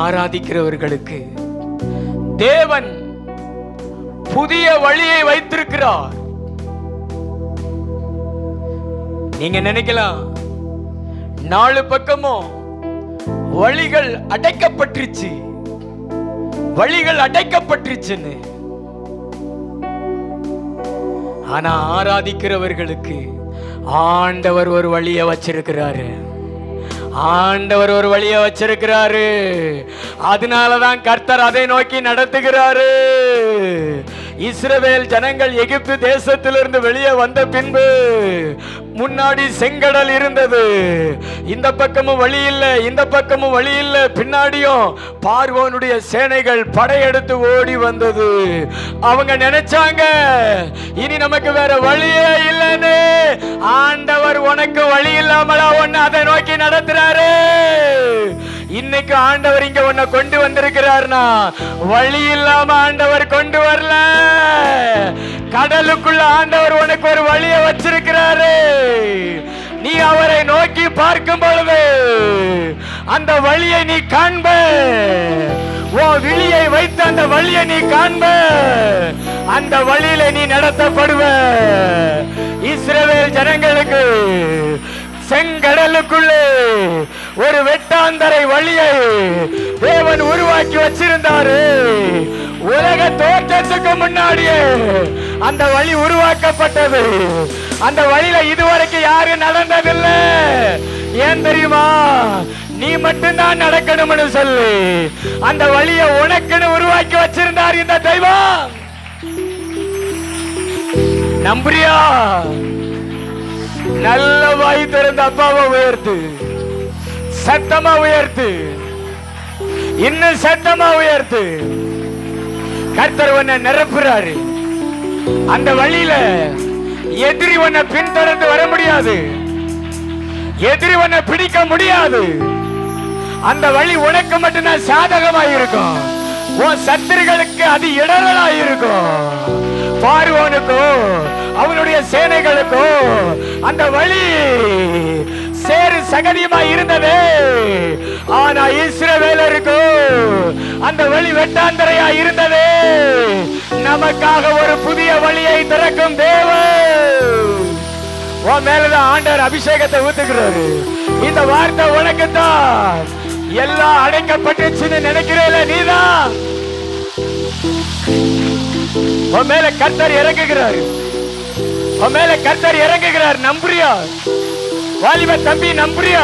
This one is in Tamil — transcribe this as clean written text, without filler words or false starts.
ஆராதிக்கிறவர்களுக்கு தேவன் புதிய வழியை வைத்திருக்கிறார். நீங்க நினைக்கலாம், 4 பக்கமும் வழிகள் அடைக்கப்பட்டுருச்சு, வழிகள் அடைக்கப்பட்டுருச்சுன்னு. ஆனா ஆராதிக்கிறவர்களுக்கு ஆண்டவர் ஒரு வழியை வச்சிருக்கிறாரு. ஆண்டவர் ஒரு வழியை வச்சிருக்கிறாரு. அதனாலதான் கர்த்தர் அதை நோக்கி நடத்துகிறாரு. இஸ்ரவேல் ஜனங்கள் எகிப்து தேசத்திலிருந்து வெளியே வந்த பின்பு முன்னாடி செங்கடல் இருந்தது. இந்த பக்கமும் வழி இல்லை, இந்த பக்கமும் வழி இல்லை. பின்னாடியும் பார்வோனுடைய சேனைகள் படையெடுத்து ஓடி வந்தது. அவங்க நினைச்சாங்க, இனி நமக்கு வேற வழியே இல்லைன்னு. ஆண்டவர் உனக்கு வழி இல்லாமலா ஒன்னு அதை நோக்கி நடத்துறாரு. இன்னைக்கு ஆண்டவர் இங்க உன்னை கொண்டு வந்திருக்கிறார்னா வழி இல்லாம ஆண்டவர் கொண்டு வரல. கடலுக்குள்ள ஆண்டவர் உனக்கு ஒரு வழியை வச்சிருக்கிறாரு. நீ அவரை நோக்கி பார்க்கும் பொழுது அந்த வழியை நீ காண்ப. உன் விழியை வைத்து அந்த வழியை நீ காண்ப. அந்த வழியில நீ நடத்தப்படுவ. இஸ்ரவேல் ஜனங்களுக்கு செங்கடலுக்குள்ளே ஒரு வெட்டாந்தரை வழியை தேவன் உருவாக்கி வச்சிருந்தாரு. உலக தோற்றத்துக்கு முன்னாடியே அந்த வழி உருவாக்கப்பட்டது. அந்த வழியில இதுவரைக்கும் யாரும் நடந்ததில்லை. ஏன் தெரியுமா? நீ மட்டும்தான் நடக்கணும்னு சொல்லி அந்த வழியை உனக்குன்னு உருவாக்கி வச்சிருந்தார் இந்த தெய்வம். நம்புறியா? நல்ல வாய் திறந்த அப்பாவை உயர்த்து, சத்தமா உயர்த்து, இன்னும் சத்தமா உயர்த்து. கர்த்தர் உன்னை நிரப்புறாரு. அந்த வழியில எதிரி உன்னை பின்தொடர்ந்து வர முடியாது, எதிரி உன்னை பிடிக்க முடியாது. அந்த வழி உனக்கு மட்டும்தான் சாதகமாக இருக்கும். உன் சத்துருகளுக்கு அது இடரலாக இருக்கும். பார்வோனுக்கோ அவனுடைய சேனைகளுக்கோ அந்த வழி சேறு சகதியமா இருந்தது. ஆனா இஸ்ரவேலருக்கோ அந்த வழி வெட்டாந்தரையா இருந்தது. நமக்காக ஒரு புதிய வழியை திறக்கும் தேவன் உன் மேலதான் ஆண்டவர் அபிஷேகத்தை ஊத்துக்கிறாரு. இந்த வார்த்தை உனக்கு தான். எல்லாம் அடைக்கப்பட்டுச்சுன்னு நினைக்கிறேன் நீதான். உன் மேல கர்த்தர் இறங்குகிறார். உன் மேல கர்த்தர் இறங்குகிறார். நம்புறியா வாலிப தம்பி? நம்புறியா?